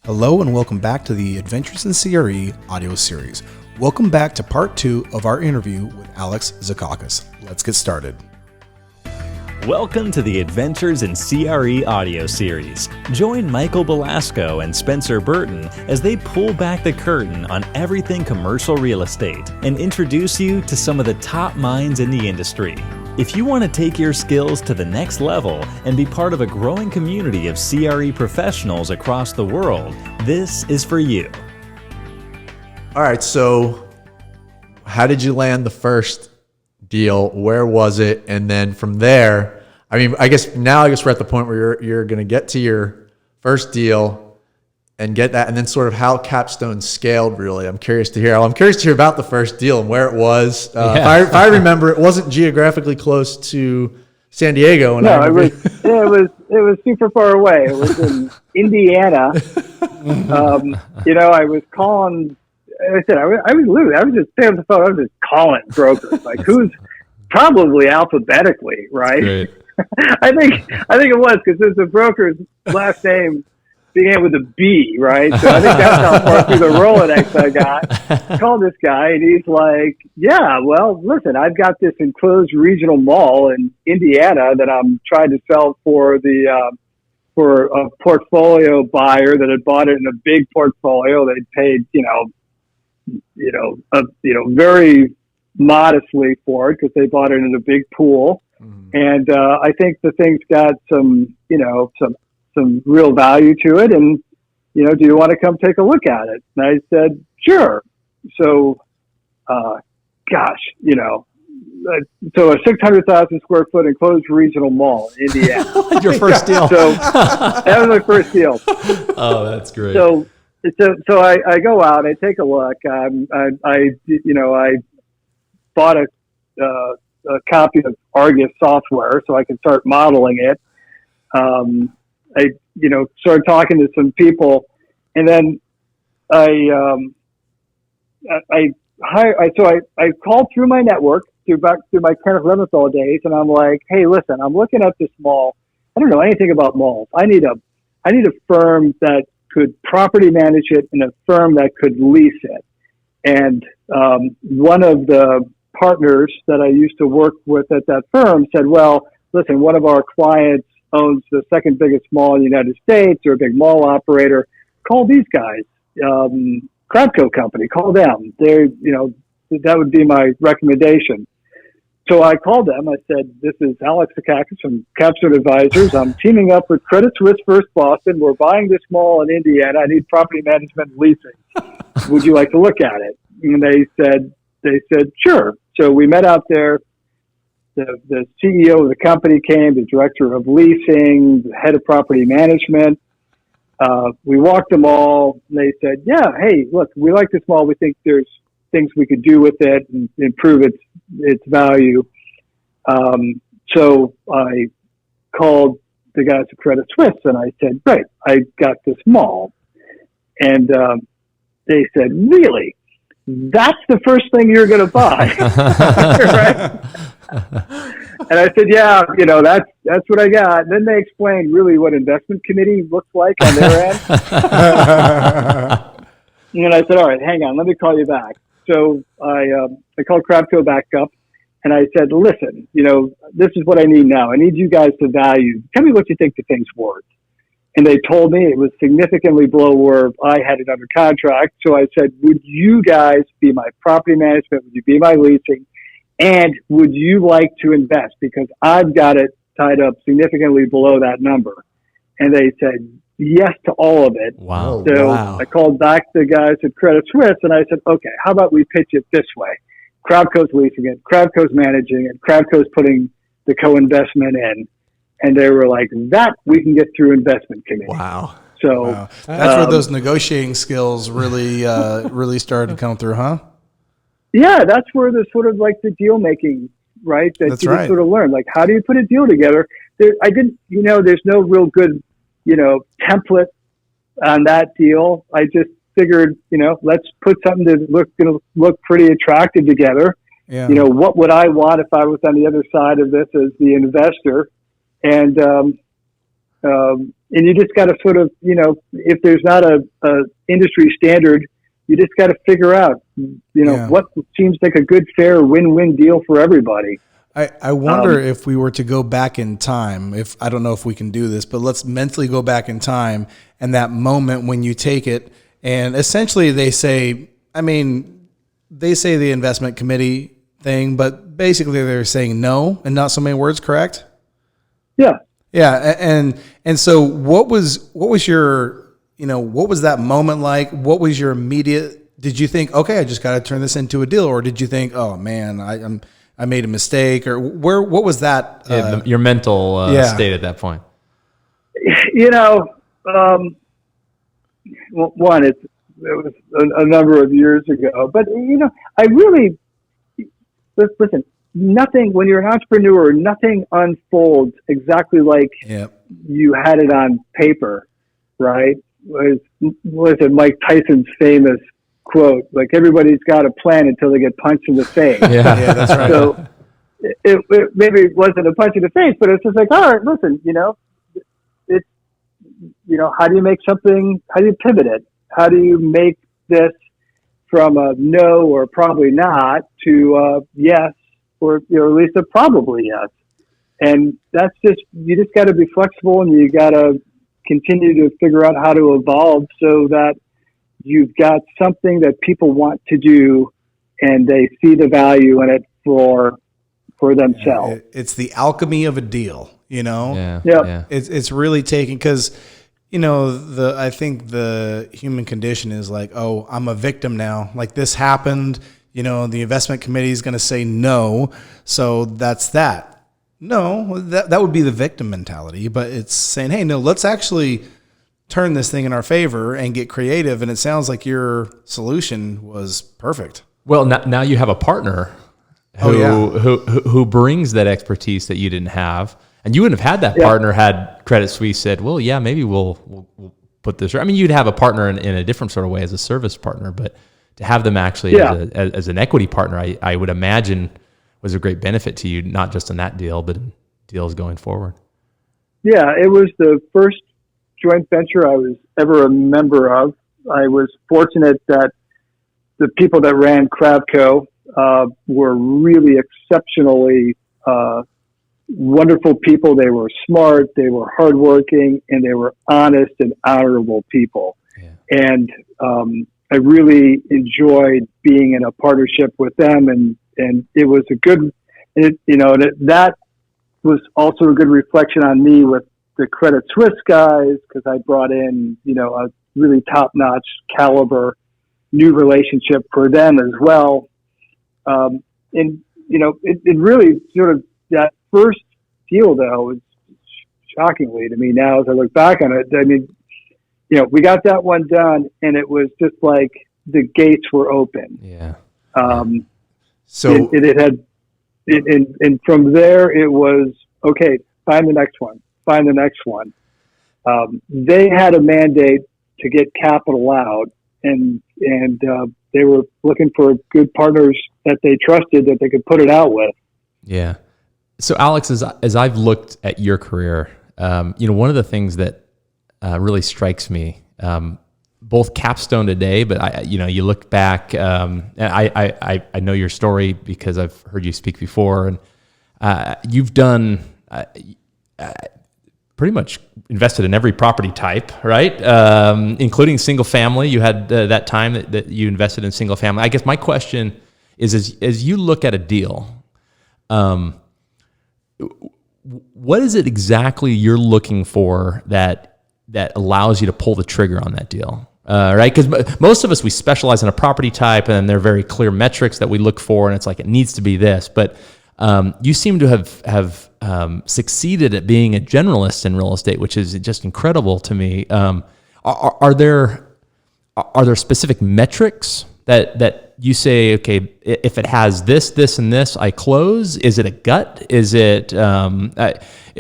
Hello and welcome back to the Adventures in CRE audio series. Welcome back to part 2 of our interview with Alex Zikakis. Let's get started. Welcome to the Adventures in CRE audio series. Join Michael Belasco and Spencer Burton as they pull back the curtain on everything commercial real estate and introduce you to some of the top minds in the industry. If you want to take your skills to the next level and be part of a growing community of CRE professionals across the world, this is for you. All right, so how did you land the first deal? Where was it? And then from there, I guess we're at the point where you're going to get to your first deal and get that, and then sort of how Capstone scaled. Really, I'm curious to hear about the first deal and where it was. If I remember, it wasn't geographically close to San Diego. And no, it was super far away. It was in Indiana. I was calling. I said I was just staying on the phone. I was just calling brokers, like who's probably alphabetically, right? I think it was because there's a broker's last name began with a B, right? So I think that's how far through the Rolodex I got. Called this guy, and he's like, yeah, well, listen, I've got this enclosed regional mall in Indiana that I'm trying to sell for a portfolio buyer that had bought it in a big portfolio. They paid, very modestly for it because they bought it in a big pool. Mm-hmm. And I think the thing's got some real value to it. And, do you want to come take a look at it? And I said, sure. So, so a 600,000 square foot enclosed regional mall in Indiana. Your first deal. So that was my first deal. Oh, that's great. So I go out, I take a look. I bought a copy of Argus software so I can start modeling it. I started talking to some people, and then I called through my network through my Kenneth Leventhal days, and I'm like, hey, listen, I'm looking at this mall. I don't know anything about malls. I need a firm that could property manage it and a firm that could lease it. And one of the partners that I used to work with at that firm said, well, listen, one of our clients owns the second biggest mall in the United States. They're a big mall operator. Call these guys, Crabco Company. Call them. That would be my recommendation. So I called them. I said, this is Alex Zikakis from Capstone Advisors. I'm teaming up with Credit Suisse First Boston. We're buying this mall in Indiana. I need property management and leasing. Would you like to look at it? And they said, sure. So we met out there. The CEO of the company came, the director of leasing, the head of property management. We walked them all, and they said, yeah, hey, look, we like this mall. We think there's things we could do with it and improve its value. So I called the guys at Credit Suisse, and I said, great, I got this mall. And they said, really? That's the first thing you're going to buy, right? And I said, yeah, that's what I got. And then they explained really what investment committee looks like on their end. And I said, all right, hang on, let me call you back. So I called Crabco back up, and I said, listen, this is what I need now. I need you guys to value. Tell me what you think the thing's worth. And they told me it was significantly below where I had it under contract. So I said, would you guys be my property management? Would you be my leasing? And would you like to invest? Because I've got it tied up significantly below that number. And they said yes to all of it. Wow. So wow. I called back the guys at Credit Suisse, and I said, okay, how about we pitch it this way? Crabco's leasing it, Crabco's managing it, Crabco's putting the co-investment in. And they were like, that we can get through investment committee. Wow. So wow. That's where those negotiating skills really started to come through, huh? Yeah, that's where the sort of like the deal making, right? That you sort of learn. Like, how do you put a deal together? There's no real good, template on that deal. I just figured, let's put something to look pretty attractive together. Yeah. What would I want if I was on the other side of this as the investor? And and you just got to sort of, if there's not a industry standard, you just got to figure out, what seems like a good, fair win-win deal for everybody. I wonder if we were to go back in time, I don't know if we can do this, but let's mentally go back in time and that moment when you take it and essentially they say the investment committee thing, but basically they're saying no and not so many words, correct? Yeah. Yeah. And so what was your, what was that moment like? What was your immediate, did you think, okay, I just got to turn this into a deal? Or did you think, oh man, I made a mistake, or what was that? Your mental state at that point? One, it was a number of years ago, but I really, listen, nothing, when you're an entrepreneur, nothing unfolds exactly like you had it on paper, right? Was it Mike Tyson's famous quote, like everybody's got a plan until they get punched in the face. Yeah, that's right. So it maybe wasn't a punch in the face, but it's just like, all right, listen, it's, how do you make something, how do you pivot it? How do you make this from a no or probably not to yes, or at least a probably yes? And that's you just got to be flexible, and you got to continue to figure out how to evolve so that you've got something that people want to do and they see the value in it for themselves. It's the alchemy of a deal, Yeah. It's really taking, because I think the human condition is like, oh, I'm a victim now. Like this happened, the investment committee is going to say no. So that's that. No, that would be the victim mentality, but it's saying, hey, no, let's actually turn this thing in our favor and get creative. And it sounds like your solution was perfect. Well, now you have a partner who brings that expertise that you didn't have. And you wouldn't have had that partner had Credit Suisse said, well, yeah, maybe we'll put this. I mean, you'd have a partner in a different sort of way as a service partner, but to have them actually as an equity partner, I would imagine was a great benefit to you, not just in that deal, but in deals going forward. Yeah, it was the first joint venture I was ever a member of. I was fortunate that the people that ran Kravco were really exceptionally wonderful people. They were smart, they were hardworking, and they were honest and honorable people. Yeah. And I really enjoyed being in a partnership with them, and it was a good, that was also a good reflection on me with the Credit Suisse guys, because I brought in, a really top-notch caliber new relationship for them as well. It really sort of, that first deal though, was shockingly to me now as I look back on it. I mean, we got that one done, and it was just like the gates were open. Yeah. So it had, and from there it was, okay, find the next one. They had a mandate to get capital out, and they were looking for good partners that they trusted that they could put it out with. Yeah. So Alex, as I've looked at your career, one of the things that really strikes me, both capstone today, but you look back, and I know your story because I've heard you speak before, and you've done pretty much invested in every property type, right? Including single family. You had that time that you invested in single family. I guess my question is, as you look at a deal, what is it exactly you're looking for that allows you to pull the trigger on that deal? Right? Because most of us, we specialize in a property type, and there are very clear metrics that we look for, and it's like, it needs to be this. But you seem to have succeeded at being a generalist in real estate, which is just incredible to me. Are there specific metrics that you say, okay, if it has this, and this, I close? Is it a gut? Is it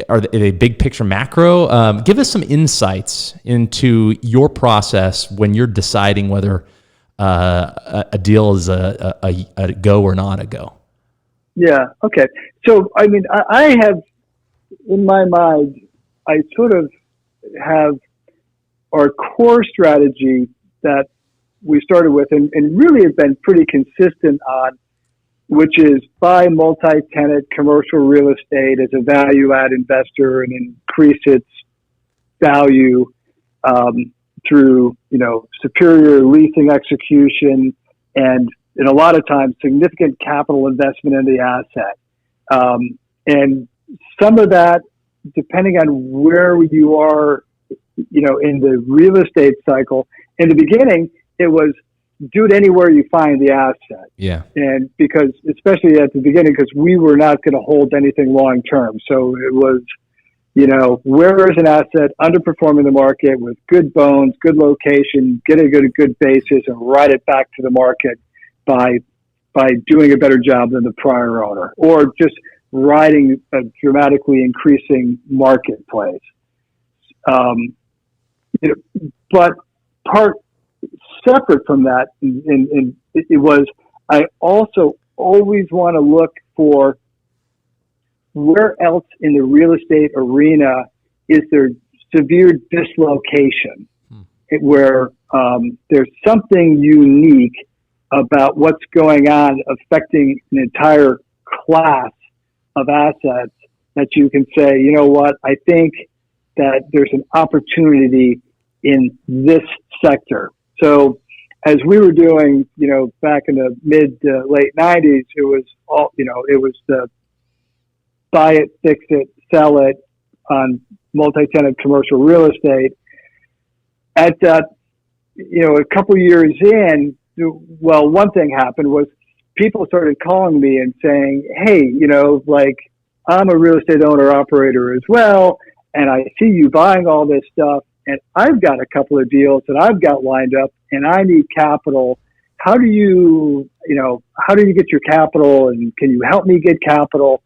are they big picture macro? Give us some insights into your process when you're deciding whether a deal is a go or not a go. Yeah. Okay. So, I mean, I have, in my mind, I sort of, have our core strategy that we started with and really have been pretty consistent on, which is buy multi-tenant commercial real estate as a value-add investor and increase its value through, superior leasing execution and a lot of times significant capital investment in the asset. And some of that, depending on where you are, in the real estate cycle, in the beginning, it was do it anywhere you find the asset. Yeah. And because, especially at the beginning, because we were not going to hold anything long term. So it was, where is an asset underperforming the market with good bones, good location, get a good basis and ride it back to the market by doing a better job than the prior owner, or just riding a dramatically increasing marketplace. But part separate from that, and it was, I also always want to look for where else in the real estate arena is there severe dislocation, where there's something unique about what's going on affecting an entire class of assets that you can say, you know what, I think that there's an opportunity in this sector. So as we were doing, back in the mid late 90s, it was all, it was the buy it, fix it, sell it on multi-tenant commercial real estate. At that, a couple years in, well, one thing happened was people started calling me and saying, hey, I'm a real estate owner operator as well, and I see you buying all this stuff, and I've got a couple of deals that I've got lined up, and I need capital. How do you get your capital, and can you help me get capital?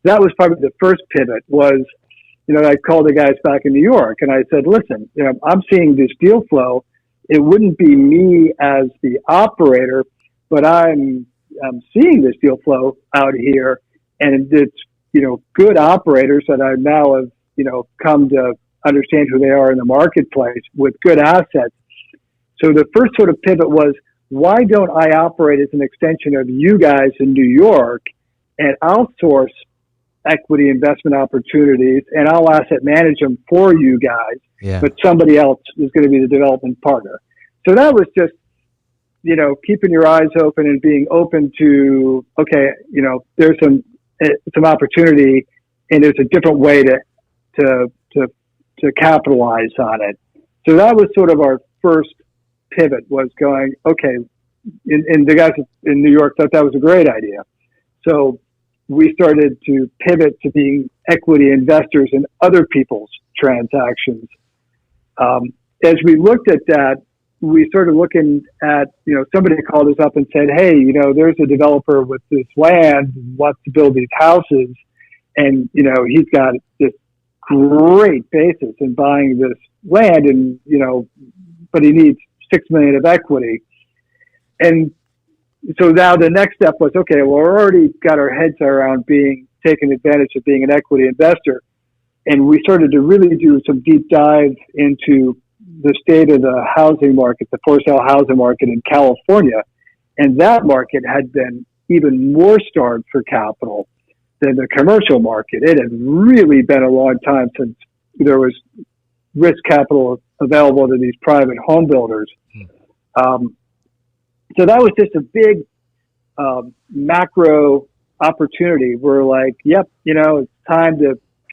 That was probably the first pivot was, I called the guys back in New York, and I said, listen, I'm seeing this deal flow. It wouldn't be me as the operator, but I'm seeing this deal flow out here, and it's, good operators that I now have, come to understand who they are in the marketplace with good assets. So the first sort of pivot was, why don't I operate as an extension of you guys in New York, and I'll source equity investment opportunities and I'll asset manage them for you guys, but somebody else is going to be the development partner. So that was just, keeping your eyes open and being open to, okay, there's some opportunity and there's a different way to capitalize on it. So that was sort of our first pivot, was going, okay, and the guys in New York thought that was a great idea. So we started to pivot to being equity investors in other people's transactions. As we looked at that, we started looking at, somebody called us up and said, hey, there's a developer with this land who wants to build these houses. And, he's got this great basis in buying this land and, but he needs $6 million of equity. And so now the next step was, okay, well, we're already got our heads around taking advantage of being an equity investor. And we started to really do some deep dive into the state of the housing market, the for sale housing market in California. And that market had been even more starved for capital than the commercial market. It had really been a long time since there was risk capital available to these private home builders. So that was just a big macro opportunity. We're like, yep, it's time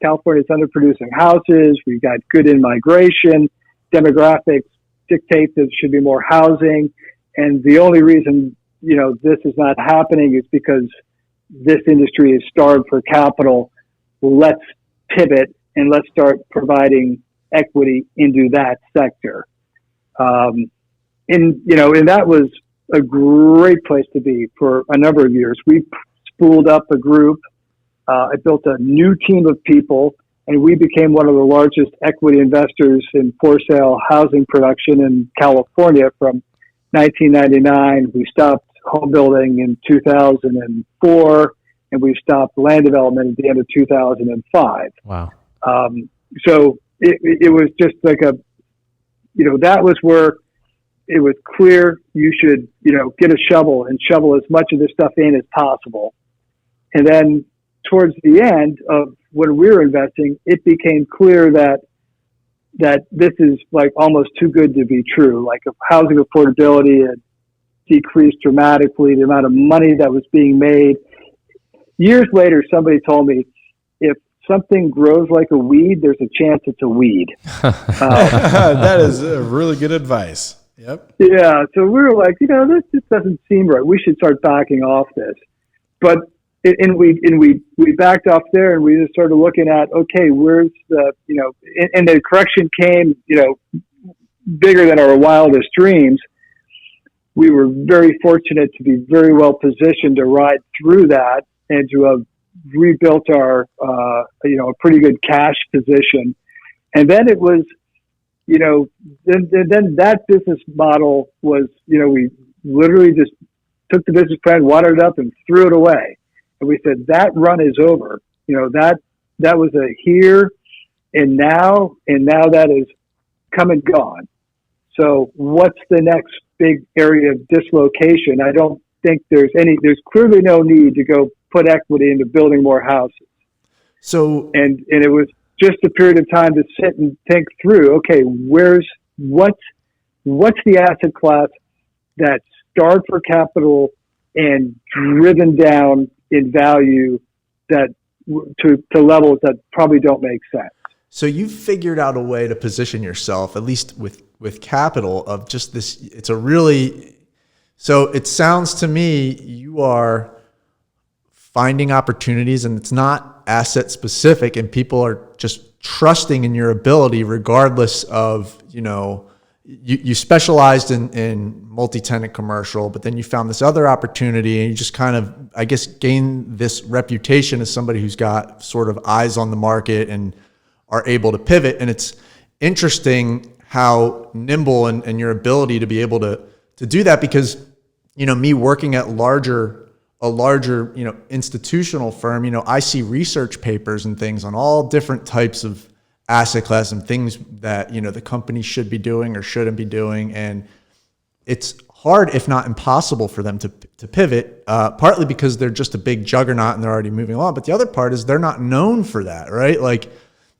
California's underproducing houses. We've got good in-migration. Demographics dictate that there should be more housing. And the only reason, this is not happening is because this industry is starved for capital. Let's pivot and let's start providing equity into that sector. And that was a great place to be for a number of years. We spooled up a group. I built a new team of people, and we became one of the largest equity investors in for sale housing production in California from 1999. We stopped home building in 2004, and we stopped land development at the end of 2005. Wow. So it was just like that was where it was clear you should, get a shovel and shovel as much of this stuff in as possible. And then towards the end of when we were investing, it became clear that this is like almost too good to be true. Like, if housing affordability had decreased dramatically, the amount of money that was being made. Years later, somebody told me, if something grows like a weed, there's a chance it's a weed. That is really good advice. Yep. Yeah. So we were like, this just doesn't seem right. We should start backing off this. But we backed off there, and we just started looking at, okay, where's the, and the correction came, bigger than our wildest dreams. We were very fortunate to be very well positioned to ride through that and to have rebuilt our, a pretty good cash position. And then it was, then that business model was, we literally just took the business plan, watered it up, and threw it away. And we said, that run is over. That was a here and now that is come and gone. So what's the next big area of dislocation? I don't think there's clearly no need to go put equity into building more houses. So, and it was just a period of time to sit and think through, okay, what's the asset class that's starved for capital and driven down in value that to levels that probably don't make sense. So you've figured out a way to position yourself, at least with capital, of just this. It's a really, so it sounds to me you are finding opportunities, and it's not asset specific, and people are just trusting in your ability regardless of, you specialized in multi-tenant commercial, but then you found this other opportunity, and you just kind of, I guess, gain this reputation as somebody who's got sort of eyes on the market and are able to pivot. And it's interesting how nimble and your ability to be able to do that, because, me working at a larger, institutional firm, I see research papers and things on all different types of asset class and things that, the company should be doing or shouldn't be doing. And it's hard, if not impossible, for them to pivot, partly because they're just a big juggernaut and they're already moving along. But the other part is they're not known for that, right? Like,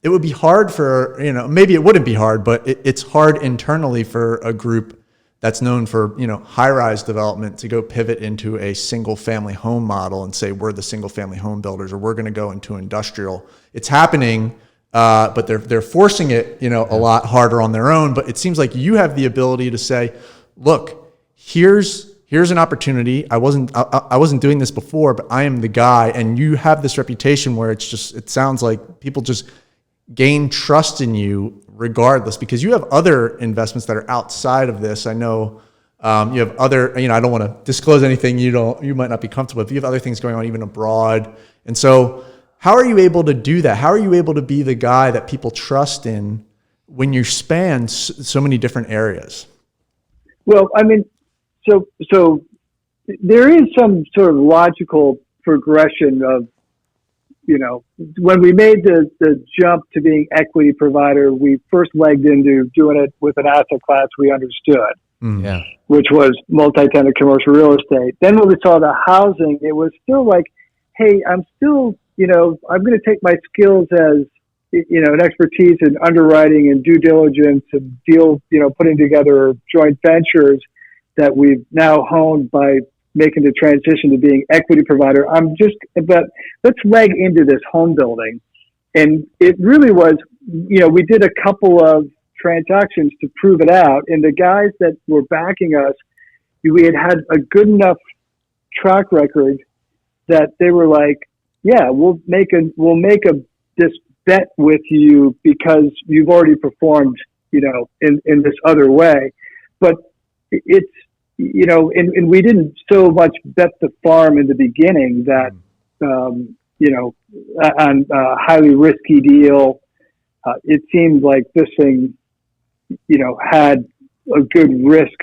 it would be hard for, maybe it wouldn't be hard, but it's hard internally for a group that's known for, high-rise development to go pivot into a single-family home model and say, we're the single-family home builders, or we're going to go into industrial. It's happening, but they're forcing it, a lot harder on their own. But it seems like you have the ability to say, look, here's an opportunity. I wasn't doing this before, but I am the guy. And you have this reputation where it sounds like people just gain trust in you regardless, because you have other investments that are outside of this. I know you have other, I don't want to disclose anything you might not be comfortable with. You have other things going on even abroad. And so how are you able to do that? How are you able to be the guy that people trust in when you span so many different areas? Well, I mean, so there is some sort of logical progression of, when we made the jump to being equity provider, we first legged into doing it with an asset class we understood, which was multi-tenant commercial real estate. Then when we saw the housing, it was still like, hey, I'm still, I'm going to take my skills as, an expertise in underwriting and due diligence and putting together joint ventures that we've now honed by making the transition to being equity provider. But let's leg into this home building. And it really was, we did a couple of transactions to prove it out. And the guys that were backing us, we had a good enough track record that they were like, yeah, we'll make this bet with you because you've already performed, in this other way. But it's, and we didn't so much bet the farm in the beginning that, on a highly risky deal, it seemed like this thing, had a good risk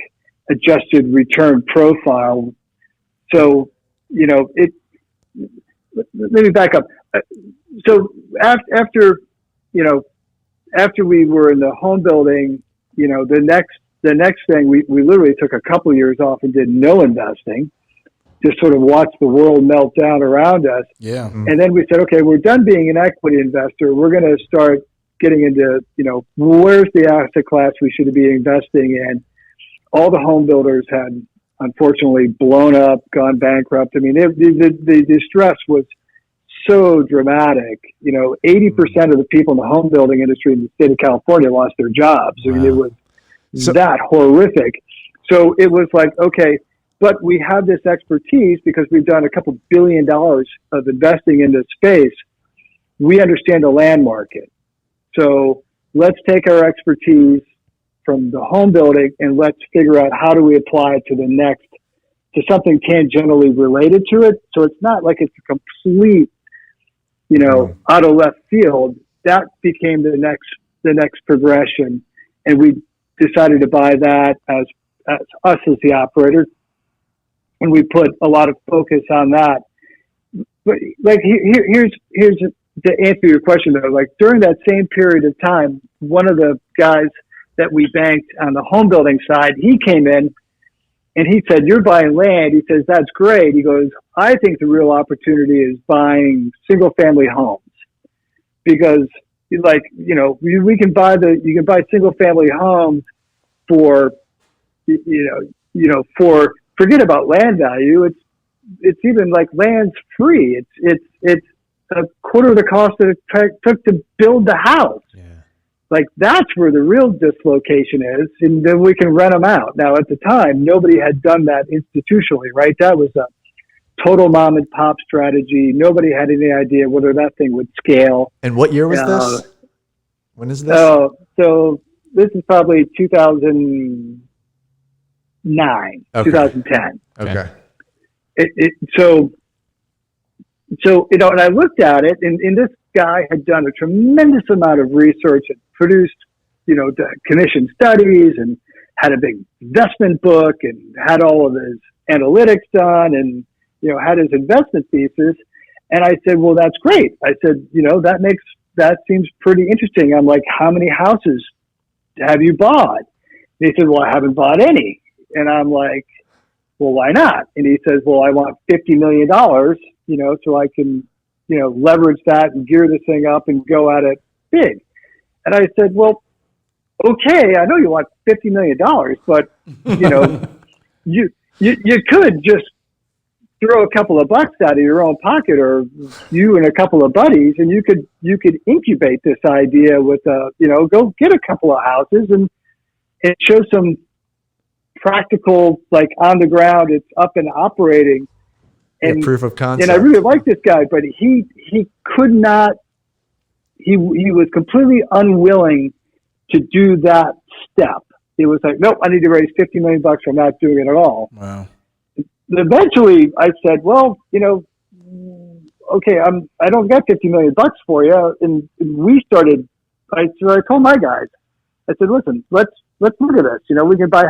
adjusted return profile. So, let me back up. So after after we were in the home building, the next thing, we literally took a couple of years off and did no investing, just sort of watched the world melt down around us. Yeah. And then we said, okay, we're done being an equity investor. We're going to start getting into, where's the asset class we should be investing in. All the home builders had unfortunately blown up, gone bankrupt. I mean, the distress was so dramatic. 80% of the people in the home building industry in the state of California lost their jobs. I mean, it was that horrific. So it was like, okay, but we have this expertise because we've done a couple $1 billion of investing in this space. We understand the land market. So let's take our expertise from the home building and let's figure out how do we apply it to something tangentially related to it. So it's not like it's a complete, out of left field. That became the next progression. And we decided to buy that as us as the operator. And we put a lot of focus on that. But like, here's to answer your question though, like during that same period of time, one of the guys that we banked on the home building side, he came in and he said, you're buying land. He says, that's great. He goes, I think the real opportunity is buying single family homes because like, we can buy you can buy single family homes for, for forget about land value. It's even like land's free. It's a quarter of the cost that it took to build the house. Yeah. Like that's where the real dislocation is, and then we can rent them out. Now, at the time, nobody had done that institutionally, right? That was a total mom and pop strategy. Nobody had any idea whether that thing would scale. And what year was this? When is this? So this is probably 2009, Okay. 2010. Okay. So, and I looked at it and this guy had done a tremendous amount of research and produced, commissioned studies and had a big investment book and had all of his analytics done and, had his investment thesis. And I said, well, that's great. I said, that seems pretty interesting. I'm like, how many houses have you bought? And he said, well, I haven't bought any. And I'm like, well, why not? And he says, well, I want $50 million, so I can, leverage that and gear this thing up and go at it big. And I said, well, okay, I know you want $50 million, but, you could just throw a couple of bucks out of your own pocket or you and a couple of buddies and you could incubate this idea with, go get a couple of houses and show some practical, like on the ground, it's up and operating. And proof of concept. And I really like this guy, but he could not, he was completely unwilling to do that step. He was like, nope, I need to raise $50 million. I'm not doing it at all. Wow. Eventually I said, well, okay, I don't got $50 million for you. And we started, I told my guys, I said, listen, let's look at this. We can buy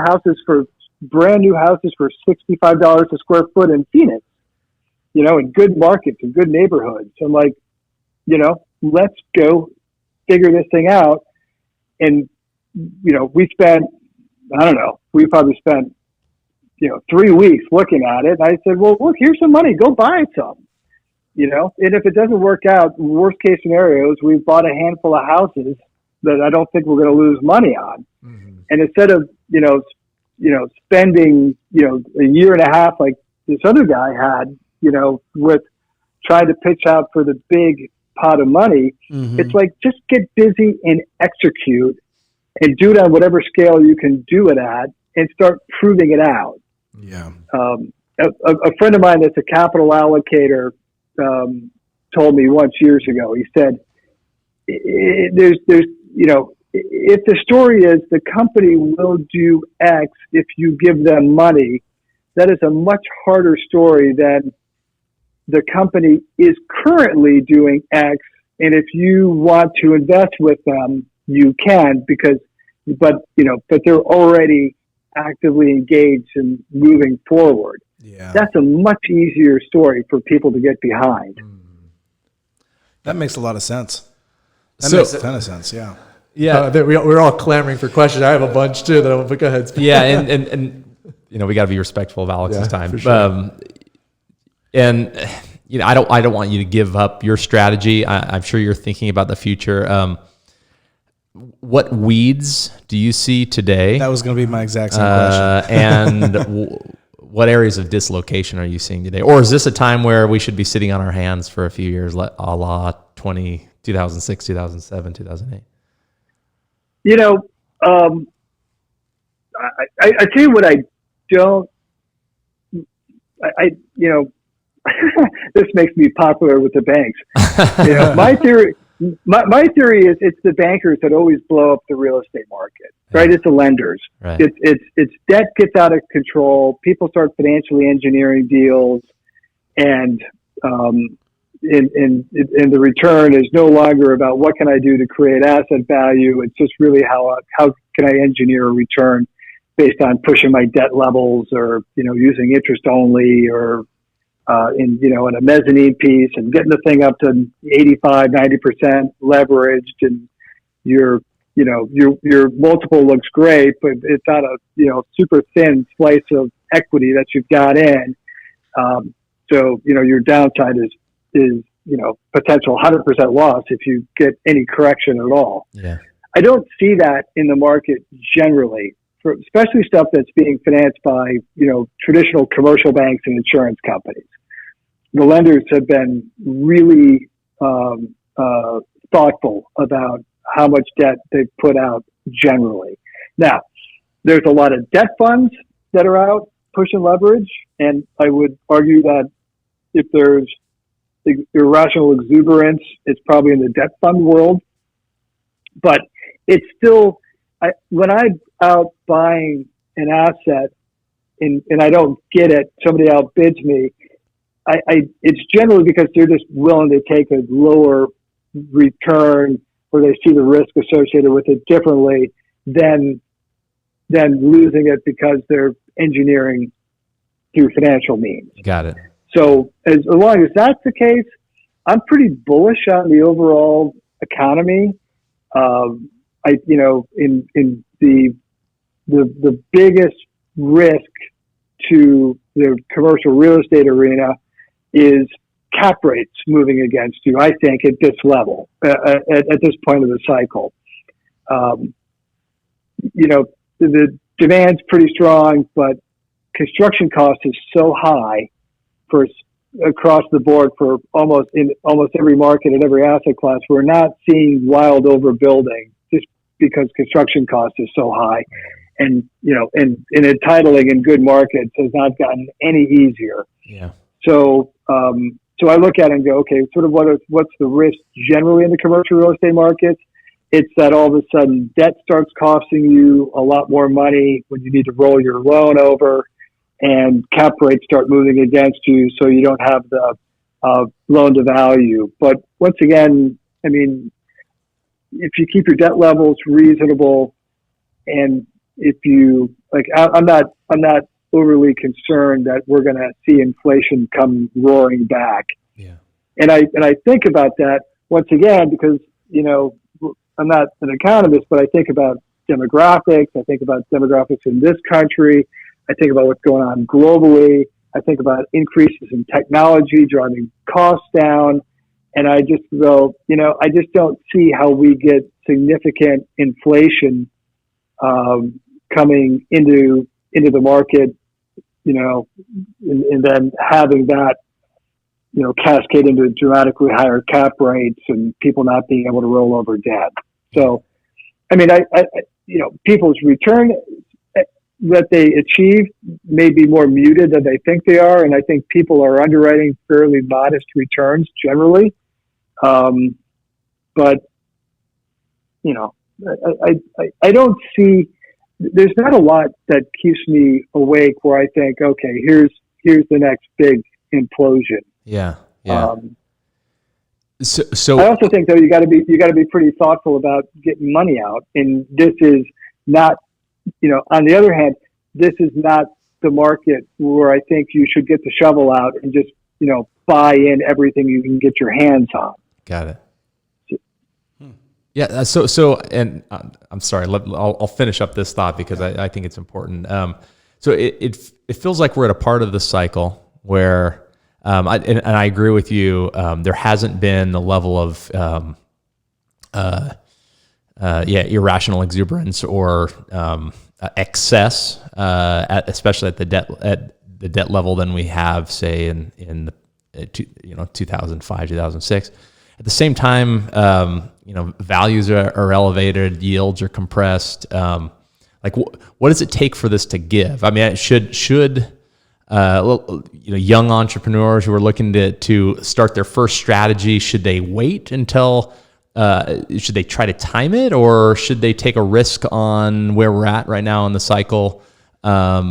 brand new houses for $65 a square foot in Phoenix, in good markets and good neighborhoods. I'm like, let's go figure this thing out. And, we spent, we probably spent, 3 weeks looking at it. And I said, well, look, here's some money, go buy some, and if it doesn't work out, worst case scenarios, we've bought a handful of houses that I don't think we're going to lose money on. Mm-hmm. And instead of, spending, a year and a half, like this other guy had, with trying to pitch out for the big pot of money, mm-hmm. It's like, just get busy and execute and do it on whatever scale you can do it at and start proving it out. Yeah. A friend of mine that's a capital allocator, told me once years ago, he said, there's, if the story is the company will do X if you give them money, that is a much harder story than the company is currently doing X. And if you want to invest with them, you can but they're already actively engaged and moving forward. Yeah. That's a much easier story for people to get behind. That makes a lot of sense. That So- makes a ton of sense. Yeah. Yeah. We're all clamoring for questions. I have a bunch too. But go ahead. Yeah, and we got to be respectful of Alex's time. For sure. And I don't want you to give up your strategy. I'm sure you're thinking about the future. What weeds do you see today? That was going to be my exact same question. And what areas of dislocation are you seeing today? Or is this a time where we should be sitting on our hands for a few years, a la 2006, 2007, 2008? I tell you what, I don't, this makes me popular with the banks. My theory is it's the bankers that always blow up the real estate market, right? It's the lenders. Right. It's debt gets out of control. People start financially engineering deals, and the return is no longer about what can I do to create asset value. It's just really how can I engineer a return based on pushing my debt levels, or using interest only, or in a mezzanine piece, and getting the thing up to 85-90% leveraged, and your multiple looks great, but it's not a super thin slice of equity that you've got in. So your downside is potential 100% loss if you get any correction at all. Yeah. I don't see that in the market generally, especially stuff that's being financed by traditional commercial banks and insurance companies. The lenders have been really thoughtful about how much debt they put out generally. Now, there's a lot of debt funds that are out pushing leverage, and I would argue that if there's irrational exuberance, it's probably in the debt fund world. But it's still, when I'm out buying an asset and I don't get it, somebody outbids me, it's generally because they're just willing to take a lower return, or they see the risk associated with it differently than losing it because they're engineering through financial means. Got it. So as long as that's the case, I'm pretty bullish on the overall economy. In the biggest risk to the commercial real estate arena is cap rates moving against you, I think, at this level, at this point of the cycle. The demand's pretty strong, but construction cost is so high across the board for almost every market and every asset class. We're not seeing wild overbuilding just because construction cost is so high. And entitling in good markets has not gotten any easier. Yeah. So I look at it and go, okay, sort of what's the risk generally in the commercial real estate markets? It's that all of a sudden debt starts costing you a lot more money when you need to roll your loan over, and cap rates start moving against you, so you don't have the loan to value. But once again, I mean, if you keep your debt levels reasonable, and if you I'm not overly concerned that we're going to see inflation come roaring back. Yeah. And I think about that once again because I'm not an economist, but I think about demographics. I think about demographics in this country. I think about what's going on globally. I think about increases in technology driving costs down. And I just go, I just don't see how we get significant inflation coming into the market, and then having that, cascade into dramatically higher cap rates and people not being able to roll over debt. So, I mean, people's return that they achieve may be more muted than they think they are. And I think people are underwriting fairly modest returns generally. But, I don't see, there's not a lot that keeps me awake where I think, okay, here's the next big implosion. Yeah. Yeah. So I also think though you got to be pretty thoughtful about getting money out, and this is not, on the other hand, this is not the market where I think you should get the shovel out and just buy in everything you can get your hands on. Got it. Yeah. And I'm sorry. I'll finish up this thought because I think it's important. So it feels like we're at a part of the cycle where, I agree with you. There hasn't been the level of irrational exuberance or excess, especially at the debt level than we have, say, in the 2005, 2006. At the same time, values are elevated, yields are compressed. What does it take for this to give? I mean, should young entrepreneurs who are looking to start their first strategy, should they wait until? Should they try to time it, or should they take a risk on where we're at right now in the cycle? I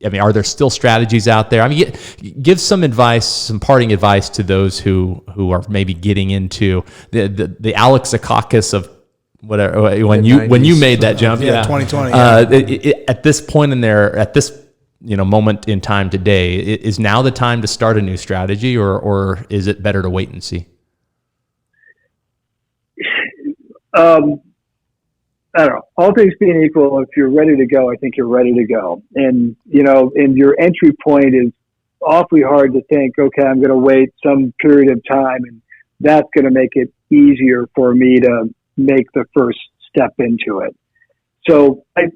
mean, are there still strategies out there? I mean, give some advice, some parting advice to those who are maybe getting into the Zikakis of whatever when you made that jump. 2020. At this point in at this moment in time today, is now the time to start a new strategy, or is it better to wait and see? I don't know. All things being equal, if you're ready to go, I think you're ready to go. And, and your entry point is awfully hard to think, okay, I'm going to wait some period of time and that's going to make it easier for me to make the first step into it. So I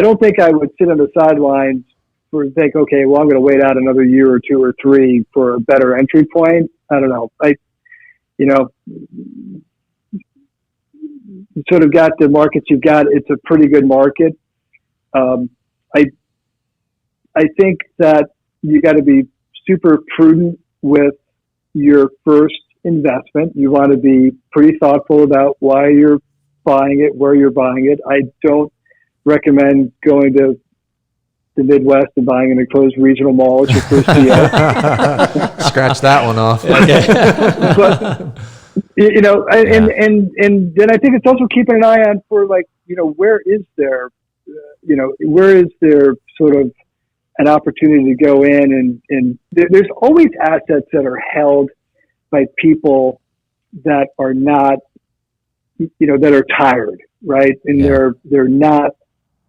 don't think I would sit on the sidelines for think, okay, well, I'm going to wait out another year or two or three for a better entry point. I don't know. You sort of got the markets you've got. It's a pretty good market. I think that you got to be super prudent with your first investment. You want to be pretty thoughtful about why you're buying it, where you're buying it. I don't recommend going to the Midwest and buying an enclosed regional mall as your first deal. Scratch that one off. But, and then I think it's also keeping an eye on for where is there sort of an opportunity to go in and there's always assets that are held by people that are not, that are tired, right? And they're not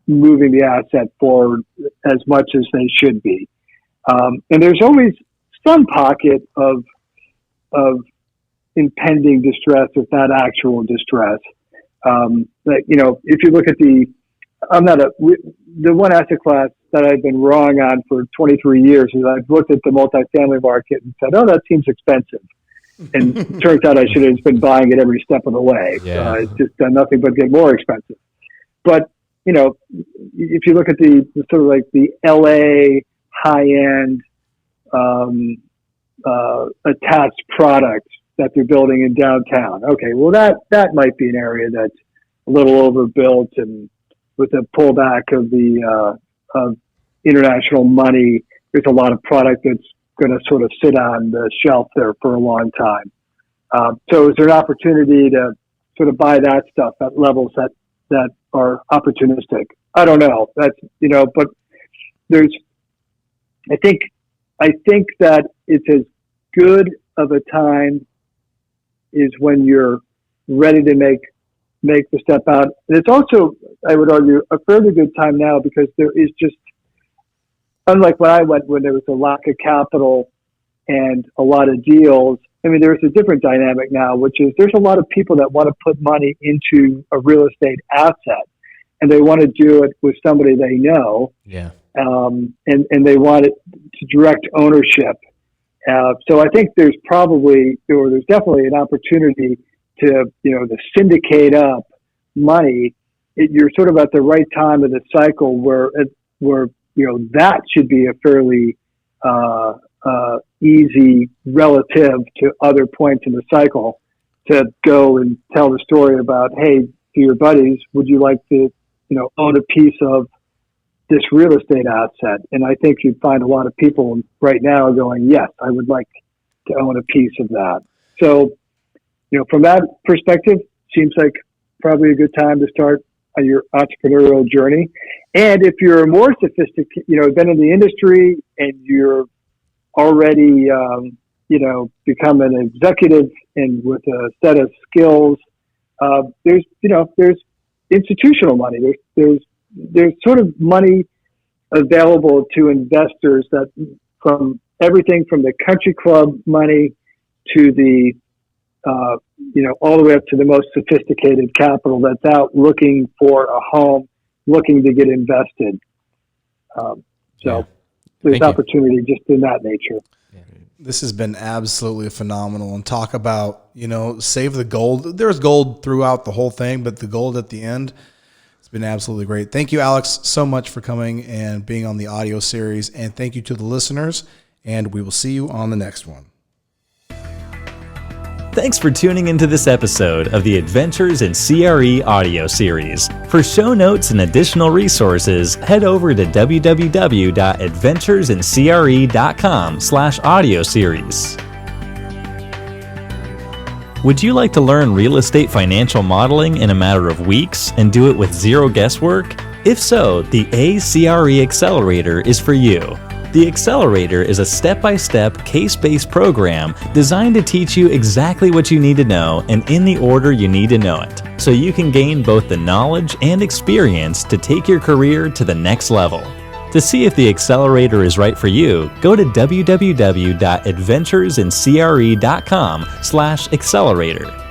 moving the asset forward as much as they should be. And there's always some pocket of impending distress, if not actual distress. If you look at the one asset class that I've been wrong on for 23 years is I've looked at the multifamily market and said, oh, that seems expensive. And it turns out I should have been buying it every step of the way. Yeah. It's just done nothing but get more expensive. But, if you look at the sort of like the LA high-end attached product that they're building in downtown. Okay, well that might be an area that's a little overbuilt, and with the pullback of the of international money, there's a lot of product that's going to sort of sit on the shelf there for a long time. So is there an opportunity to sort of buy that stuff at levels that are opportunistic? I don't know. That's but there's. I think that it's as good of a time is when you're ready to make the step out. And it's also, I would argue, a fairly good time now because there is just, unlike when I went, when there was a lack of capital and a lot of deals, I mean, there's a different dynamic now, which is there's a lot of people that want to put money into a real estate asset and they want to do it with somebody they know. Yeah. And they want it to direct ownership. So I think there's definitely an opportunity to syndicate up money. You're sort of at the right time of the cycle where that should be a fairly easy relative to other points in the cycle to go and tell the story about, hey, to your buddies, would you like to own a piece of this real estate asset? And I think you'd find a lot of people right now going, yes, I would like to own a piece of that. So, from that perspective, seems like probably a good time to start on your entrepreneurial journey. And if you're more sophisticated, been in the industry and you're already, become an executive and with a set of skills. There's institutional money. There's sort of money available to investors that from everything from the country club money to the, all the way up to the most sophisticated capital that's out looking for a home, looking to get invested. There's Thank you. opportunity just in that nature. This has been absolutely phenomenal. And talk about, save the gold. There's gold throughout the whole thing, but the gold at the end, it's been absolutely great. Thank you, Alex, so much for coming and being on the audio series. And thank you to the listeners. And we will see you on the next one. Thanks for tuning into this episode of the Adventures in CRE audio series. For show notes and additional resources, head over to www.adventuresincre.com/audio series. Would you like to learn real estate financial modeling in a matter of weeks and do it with zero guesswork? If so, the a.cre Accelerator is for you. The Accelerator is a step-by-step, case-based program designed to teach you exactly what you need to know and in the order you need to know it, so you can gain both the knowledge and experience to take your career to the next level. To see if the Accelerator is right for you, go to www.adventuresincre.com/accelerator.